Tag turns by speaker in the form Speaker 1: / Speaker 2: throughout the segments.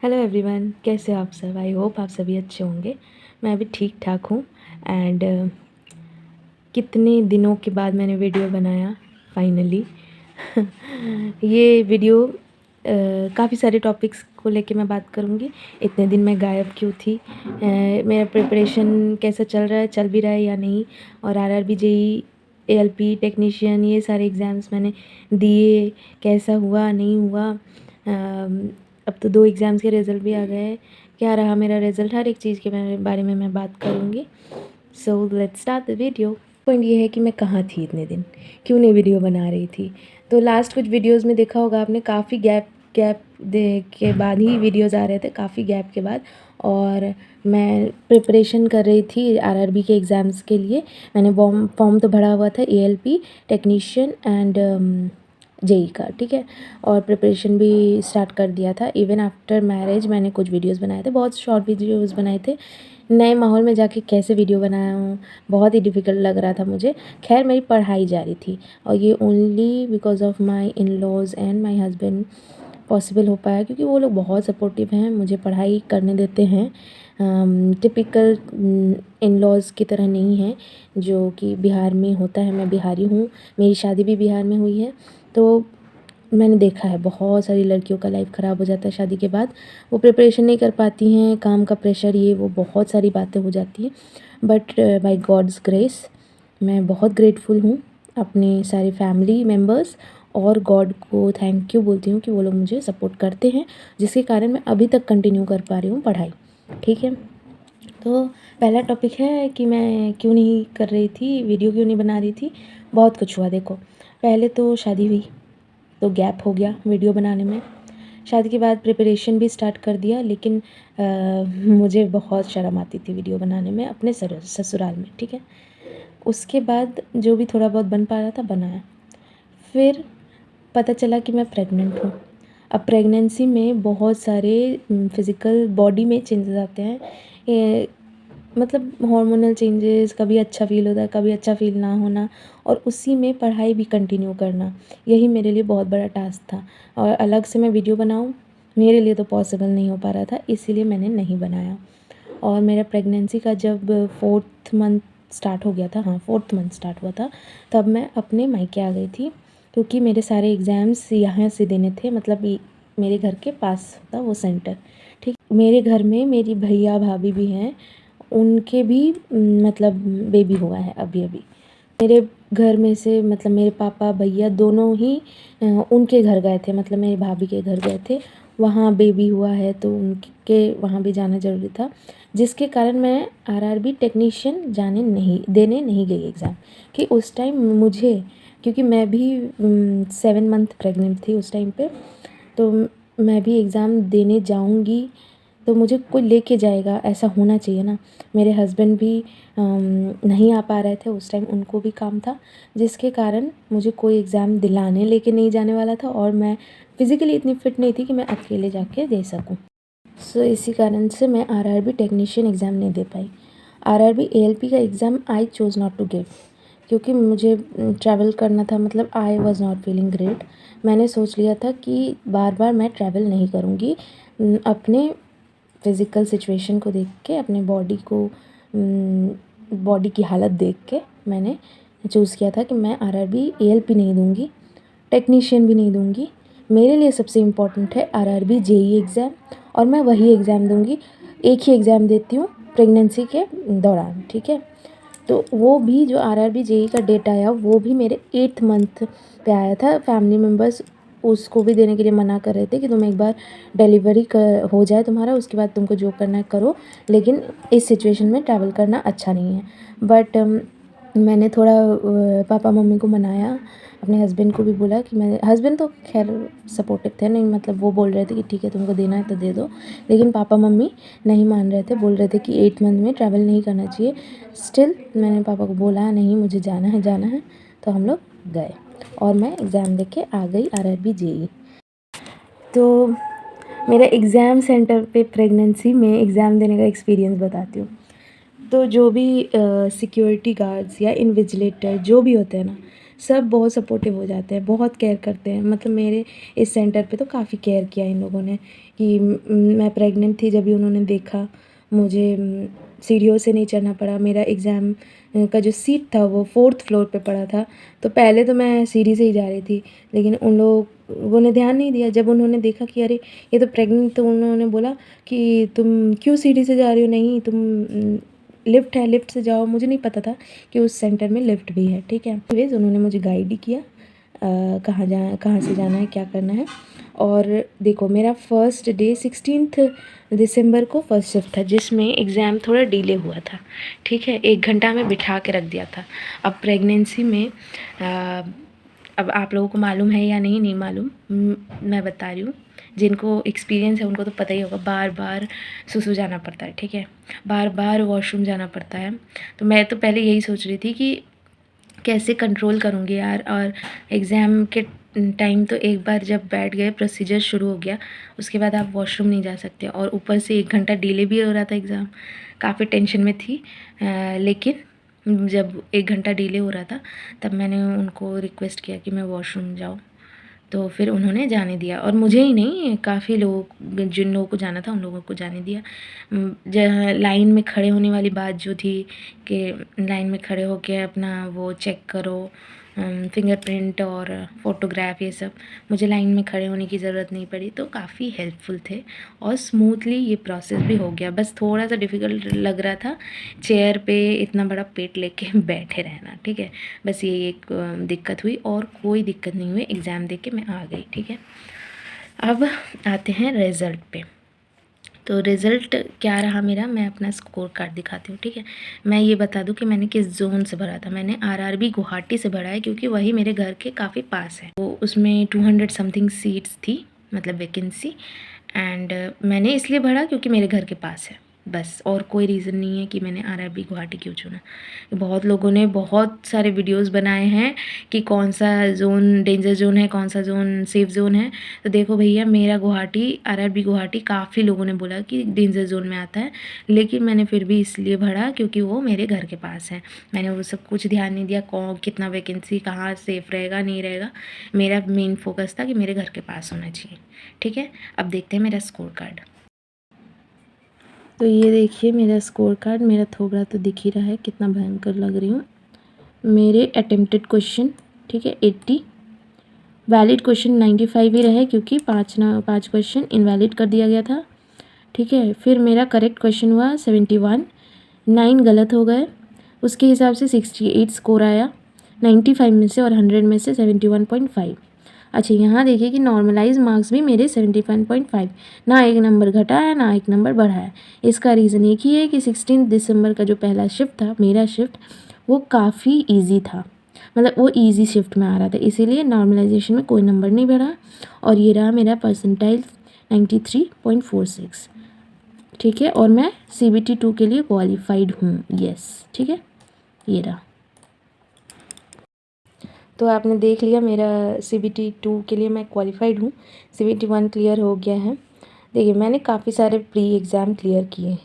Speaker 1: Hello everyone, कैसे हो आप सब। आई होप आप सभी अच्छे होंगे। मैं भी ठीक ठाक हूँ। एंड कितने दिनों के बाद मैंने वीडियो बनाया फाइनली। ये वीडियो काफ़ी सारे टॉपिक्स को लेके मैं बात करूँगी। इतने दिन मैं गायब क्यों थी, मेरा प्रिपरेशन कैसा चल रहा है, चल भी रहा है या नहीं, और आरआरबी जेई एएलपी टेक्नीशियन ये सारे एग्ज़ाम्स मैंने दिए, कैसा हुआ नहीं हुआ। अब तो 2 एग्ज़ाम्स के रिज़ल्ट भी आ गए हैं, क्या रहा मेरा रिज़ल्ट, हर एक चीज़ के बारे में मैं बात करूँगी। So let's start the video. Point ये है कि मैं कहाँ थी इतने दिन, क्यों नहीं वीडियो बना रही थी। तो लास्ट कुछ वीडियोस में देखा होगा आपने, काफ़ी गैप दे के बाद ही वीडियोस आ रहे थे, काफ़ी गैप के बाद। और मैं प्रिपरेशन कर रही थी आरआरबी के एग्ज़ाम्स के लिए। मैंने फॉर्म तो भरा हुआ था एएलपी टेक्नीशियन एंड जेई का, ठीक है। और प्रिपरेशन भी स्टार्ट कर दिया था। इवन आफ्टर मैरिज मैंने कुछ वीडियोस बनाए थे, बहुत शॉर्ट वीडियोस बनाए थे। नए माहौल में जाके कैसे वीडियो बनाया हूँ, बहुत ही डिफ़िकल्ट लग रहा था मुझे। खैर मेरी पढ़ाई जारी थी, और ये only because of my in laws and my husband possible हो पाया, क्योंकि वो लोग बहुत सपोर्टिव हैं, मुझे पढ़ाई करने देते हैं। टिपिकल इन लॉज़ की तरह नहीं है जो कि बिहार में होता है। मैं बिहारी हूँ, मेरी शादी भी बिहार में हुई है। तो मैंने देखा है बहुत सारी लड़कियों का लाइफ ख़राब हो जाता है शादी के बाद। वो प्रिपरेशन नहीं कर पाती हैं, काम का प्रेशर, ये वो बहुत सारी बातें हो जाती हैं। बट बाय गॉड्स ग्रेस मैं बहुत ग्रेटफुल हूँ अपने सारे फैमिली मेम्बर्स और गॉड को थैंक यू बोलती हूँ कि वो लोग मुझे सपोर्ट करते हैं, जिसके कारण मैं अभी तक कंटिन्यू कर पा रही हूँ पढ़ाई, ठीक है। तो पहला टॉपिक है कि मैं क्यों नहीं कर रही थी वीडियो, क्यों नहीं बना रही थी। बहुत कुछ हुआ देखो। पहले तो शादी हुई तो गैप हो गया वीडियो बनाने में। शादी के बाद प्रिपरेशन भी स्टार्ट कर दिया, लेकिन मुझे बहुत शर्म आती थी वीडियो बनाने में अपने ससुराल में, ठीक है। उसके बाद जो भी थोड़ा बहुत बन पा रहा था बनाया। फिर पता चला कि मैं प्रेग्नेंट हूँ। अब प्रेगनेंसी में बहुत सारे फिज़िकल बॉडी में चेंजेस आते हैं। मतलब हार्मोनल चेंजेस, कभी अच्छा फ़ील होता है, कभी अच्छा फ़ील ना होना, और उसी में पढ़ाई भी कंटिन्यू करना, यही मेरे लिए बहुत बड़ा टास्क था। और अलग से मैं वीडियो बनाऊँ, मेरे लिए तो पॉसिबल नहीं हो पा रहा था, इसीलिए मैंने नहीं बनाया। और मेरा प्रेगनेंसी का जब 4th मंथ स्टार्ट हो गया था, हाँ 4th मंथ स्टार्ट हुआ था, तब मैं अपने मायके आ गई थी, क्योंकि मेरे सारे एग्ज़ाम्स यहाँ से देने थे। मतलब मेरे घर के पास था वो सेंटर, ठीक। मेरे घर में मेरी भैया भाभी भी हैं, उनके भी मतलब बेबी हुआ है अभी अभी। मेरे घर में से मतलब मेरे पापा भैया दोनों ही उनके घर गए थे, मतलब मेरी भाभी के घर गए थे, वहाँ बेबी हुआ है तो उनके वहाँ भी जाना ज़रूरी था, जिसके कारण मैं आरआरबी टेक्नीशियन देने नहीं गई एग्ज़ाम। कि उस टाइम मुझे, क्योंकि मैं भी 7 मंथ प्रेग्नेंट थी उस टाइम पे, तो मैं भी एग्ज़ाम देने जाऊँगी तो मुझे कोई लेके जाएगा, ऐसा होना चाहिए ना। मेरे हस्बैंड भी नहीं आ पा रहे थे उस टाइम, उनको भी काम था, जिसके कारण मुझे कोई एग्ज़ाम दिलाने लेके नहीं जाने वाला था, और मैं फ़िज़िकली इतनी फ़िट नहीं थी कि मैं अकेले जाके दे सकूँ। सो इसी कारण से मैं आरआरबी टेक्नीशियन एग्ज़ाम नहीं दे पाई। आरआरबी एएलपी का exam I chose not to give, क्योंकि मुझे ट्रैवल करना था, मतलब I was not feeling great. मैंने सोच लिया था कि बार बार मैं ट्रैवल नहीं करूँगी। अपने फ़िज़िकल सिचुएशन को देख के, अपने बॉडी की हालत देख के मैंने चूज़ किया था कि मैं आरआरबी एएलपी नहीं दूँगी, टेक्नीशियन भी नहीं दूँगी। मेरे लिए सबसे इम्पोर्टेंट है आरआरबी जेईई एग्ज़ाम, और मैं वही एग्ज़ाम दूँगी। एक ही एग्ज़ाम देती हूँ प्रेगनेंसी के दौरान, ठीक है। तो वो भी जो आरआरबी जेईई का डेट आया, वो भी मेरे 8th मंथ पे आया था। फैमिली मेम्बर्स उसको भी देने के लिए मना कर रहे थे कि तुम एक बार डिलीवरी हो जाए तुम्हारा, उसके बाद तुमको जो करना है करो, लेकिन इस सिचुएशन में ट्रैवल करना अच्छा नहीं है। बट मैंने थोड़ा पापा मम्मी को मनाया, अपने हस्बैंड को भी बोला कि मैं, हस्बैंड तो खैर सपोर्टिव थे, नहीं मतलब वो बोल रहे थे कि ठीक है तुमको देना है तो दे दो, लेकिन पापा मम्मी नहीं मान रहे थे, बोल रहे थे कि 8 मंथ में ट्रैवल नहीं करना चाहिए। स्टिल मैंने पापा को बोला नहीं, मुझे जाना है, तो हम लोग गए, और मैं एग्ज़ाम दे के आ गई आरआरबी जेईई। तो मेरा एग्ज़ाम सेंटर पे प्रेगनेंसी में एग्ज़ाम देने का एक्सपीरियंस बताती हूँ। तो जो भी सिक्योरिटी गार्ड्स या इन्विजिलेटर जो भी होते हैं ना, सब बहुत सपोर्टिव हो जाते हैं, बहुत केयर करते हैं। मतलब मेरे इस सेंटर पे तो काफ़ी केयर किया इन लोगों ने कि मैं प्रेग्नेंट थी, जब भी उन्होंने देखा मुझे सीढ़ियों से नहीं चढ़ना पड़ा। मेरा एग्ज़ाम का जो सीट था वो 4th फ्लोर पे पड़ा था, तो पहले तो मैं सीढ़ी से ही जा रही थी, लेकिन उन लोगों ने ध्यान नहीं दिया। जब उन्होंने देखा कि अरे ये तो प्रेग्नेंट, तो उन्होंने बोला कि तुम क्यों सीढ़ी से जा रही हो, नहीं तुम लिफ्ट है, लिफ्ट से जाओ। मुझे नहीं पता था कि उस सेंटर में लिफ्ट भी है, ठीक है। एनीवेज उन्होंने मुझे गाइड ही किया कहाँ से जाना है, क्या करना है। और देखो मेरा फर्स्ट डे 16 दिसंबर को फर्स्ट शिफ्ट था, जिसमें एग्ज़ाम थोड़ा डिले हुआ था, ठीक है। 1 घंटा में बिठा के रख दिया था। अब प्रेगनेंसी में अब आप लोगों को मालूम है या नहीं मालूम, मैं बता रही हूँ। जिनको एक्सपीरियंस है उनको तो पता ही होगा, बार बार सुसु जाना पड़ता है, ठीक है, बार बार वॉशरूम जाना पड़ता है। तो मैं तो पहले यही सोच रही थी कि कैसे कंट्रोल करूँगी यार। और एग्ज़ाम के टाइम तो एक बार जब बैठ गए, प्रोसीजर शुरू हो गया, उसके बाद आप वॉशरूम नहीं जा सकते, और ऊपर से 1 घंटा डिले भी हो रहा था एग्ज़ाम। काफ़ी टेंशन में थी, लेकिन जब 1 घंटा डिले हो रहा था तब मैंने उनको रिक्वेस्ट किया कि मैं वॉशरूम जाऊँ, तो फिर उन्होंने जाने दिया। और मुझे ही नहीं, काफ़ी लोग, जिन लोगों को जाना था उन लोगों को जाने दिया। जहाँ लाइन में खड़े होने वाली बात जो थी कि लाइन में खड़े होकर अपना वो चेक करो, फिंगरप्रिंट और फ़ोटोग्राफ, ये सब, मुझे लाइन में खड़े होने की ज़रूरत नहीं पड़ी। तो काफ़ी हेल्पफुल थे और स्मूथली ये प्रोसेस भी हो गया। बस थोड़ा सा डिफ़िकल्ट लग रहा था चेयर पे इतना बड़ा पेट लेके बैठे रहना, ठीक है। बस ये एक दिक्कत हुई, और कोई दिक्कत नहीं हुई। एग्ज़ाम दे के मैं आ गई, ठीक है। अब आते हैं रिज़ल्ट पे। तो रिज़ल्ट क्या रहा मेरा, मैं अपना स्कोर कार्ड दिखाती हूँ, ठीक है। मैं ये बता दूँ कि मैंने किस ज़ोन से भरा था। मैंने आरआरबी गुवाहाटी से भरा है, क्योंकि वही मेरे घर के काफ़ी पास है। तो उसमें 200 समथिंग सीट्स थी, मतलब वैकेंसी। एंड मैंने इसलिए भरा क्योंकि मेरे घर के पास है, बस। और कोई रीज़न नहीं है कि मैंने आरआरबी गुवाहाटी क्यों चुना। बहुत लोगों ने बहुत सारे वीडियोस बनाए हैं कि कौन सा ज़ोन डेंजर ज़ोन है, कौन सा ज़ोन सेफ़ ज़ोन है। तो देखो भैया, मेरा गुवाहाटी, आरआरबी गुवाहाटी, काफ़ी लोगों ने बोला कि डेंजर ज़ोन में आता है, लेकिन मैंने फिर भी इसलिए भरा क्योंकि वो मेरे घर के पास है। मैंने वो सब कुछ ध्यान नहीं दिया कौन कितना वैकेंसी कहाँ सेफ़ रहेगा नहीं रहेगा। मेरा मेन फोकस था कि मेरे घर के पास होना चाहिए, ठीक है। अब देखते हैं मेरा स्कोर कार्ड। तो ये देखिए मेरा स्कोर कार्ड, मेरा थोबड़ा तो दिख ही रहा है कितना भयंकर लग रही हूँ। मेरे अटेम्प्टेड क्वेश्चन, ठीक है, 80, वैलिड क्वेश्चन 95 ही रहे, क्योंकि 5 क्वेश्चन इनवैलिड कर दिया गया था, ठीक है। फिर मेरा करेक्ट क्वेश्चन हुआ 71, 9 गलत हो गए, उसके हिसाब से 68 स्कोर आया 95 में से, और 100 में से 71.5। अच्छा, यहाँ देखिए कि नॉर्मलाइज मार्क्स भी मेरे 71.5, ना एक नंबर घटा है ना एक नंबर बढ़ा है। इसका रीज़न एक ही है कि 16 दिसंबर का जो पहला शिफ्ट था, मेरा शिफ्ट, वो काफ़ी ईजी था, मतलब वो ईजी शिफ्ट में आ रहा था, इसीलिए नॉर्मलाइजेशन में कोई नंबर नहीं बढ़ा। और ये रहा मेरा परसेंटाइल 93.46, ठीक है। और मैं CBT 2 के लिए क्वालिफाइड हूँ, यस, ठीक है, ये रहा। तो आपने देख लिया मेरा CBT 2 के लिए मैं क्वालिफाइड हूँ, CBT 1 क्लियर हो गया है। देखिए मैंने काफ़ी सारे प्री एग्ज़ाम क्लियर किए।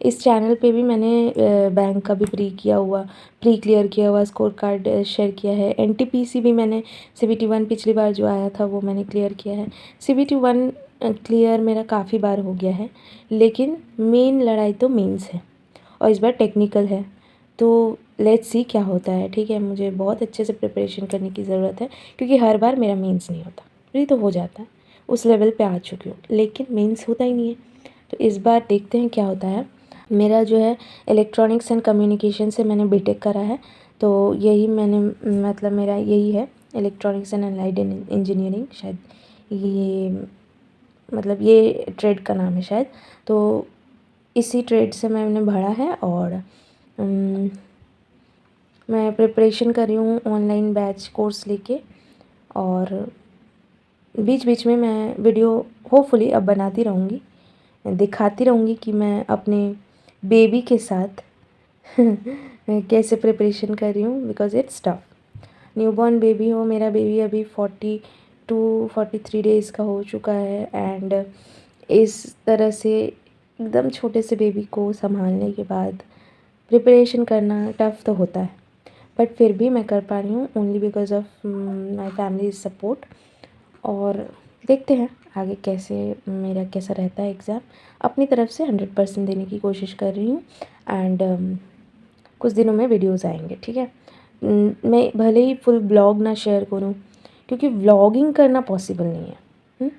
Speaker 1: इस चैनल पे भी मैंने बैंक का भी प्री क्लियर किया हुआ स्कोर कार्ड शेयर किया है। NTPC भी मैंने CBT 1 पिछली बार जो आया था वो मैंने क्लियर किया है। CBT 1 क्लियर मेरा काफ़ी बार हो गया है, लेकिन मेन लड़ाई तो मेंस है, और इस बार टेक्निकल है। तो लेट्स सी क्या होता है, ठीक है। मुझे बहुत अच्छे से प्रिपरेशन करने की ज़रूरत है, क्योंकि हर बार मेरा मेंस नहीं होता। प्री तो हो जाता है, उस लेवल पे आ चुकी हूँ, लेकिन मेंस होता ही नहीं है। तो इस बार देखते हैं क्या होता है। मेरा जो है इलेक्ट्रॉनिक्स एंड कम्युनिकेशन से मैंने बीटेक करा है, तो यही मैंने, मतलब मेरा यही है, इलेक्ट्रॉनिक्स एंड अलाइड इंजीनियरिंग, शायद ये, मतलब ये ट्रेड का नाम है शायद। तो इसी ट्रेड से मैंने भरा है, और मैं प्रिपरेशन कर रही हूँ ऑनलाइन बैच कोर्स लेके, और बीच बीच में मैं वीडियो होपफुली अब बनाती रहूँगी, दिखाती रहूँगी कि मैं अपने बेबी के साथ कैसे प्रिपरेशन कर रही हूँ, because it's tough. Newborn baby हो, मेरा बेबी अभी 42-43 डेज़ का हो चुका है, एंड इस तरह से एकदम छोटे से बेबी को संभालने के बाद प्रिपरेशन करना टफ़ तो होता है। बट फिर भी मैं कर पा रही हूँ only because of my family support. और देखते हैं आगे मेरा कैसा रहता है एग्ज़ाम। अपनी तरफ से 100% देने की कोशिश कर रही हूँ। एंड कुछ दिनों में वीडियोज़ आएंगे, ठीक है। मैं भले ही फुल ब्लॉग ना शेयर करूँ, क्योंकि व्लॉगिंग करना पॉसिबल नहीं है।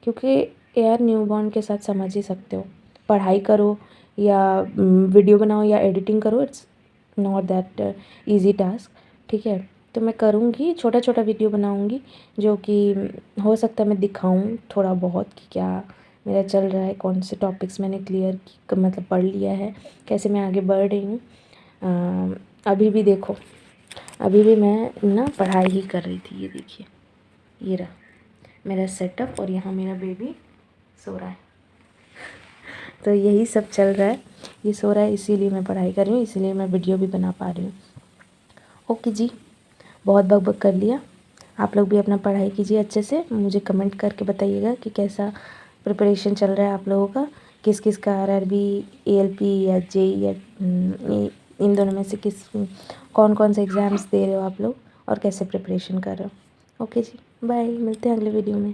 Speaker 1: क्योंकि यार न्यूबॉर्न के साथ समझ ही सकते हो, पढ़ाई करो या वीडियो बनाओ या एडिटिंग करो, it's not that easy task, ठीक है। तो मैं करूँगी, छोटा छोटा वीडियो बनाऊँगी जो कि हो सकता है मैं दिखाऊँ थोड़ा बहुत कि क्या मेरा चल रहा है, कौन से टॉपिक्स मैंने क्लियर मतलब पढ़ लिया है, कैसे मैं आगे बढ़ रही हूँ। अभी भी देखो, अभी भी मैं ना पढ़ाई ही कर रही थी। ये देखिए, ये रहा मेरा सेटअप और यहाँ मेरा बेबी सो रहा है। तो यही सब चल रहा है, ये सो रहा है इसीलिए मैं पढ़ाई कर रही हूँ, इसीलिए मैं वीडियो भी बना पा रही हूँ। ओके जी, बहुत बक कर लिया। आप लोग भी अपना पढ़ाई कीजिए अच्छे से, मुझे कमेंट करके बताइएगा कि कैसा प्रिपरेशन चल रहा है आप लोगों का, किस किस का आरआरबी, एएलपी या जेई या इन दोनों में से कौन कौन से एग्ज़ाम्स दे रहे हो आप लोग और कैसे प्रिपरेशन कर रहे हो। ओके जी, बाय, मिलते हैं अगले वीडियो में।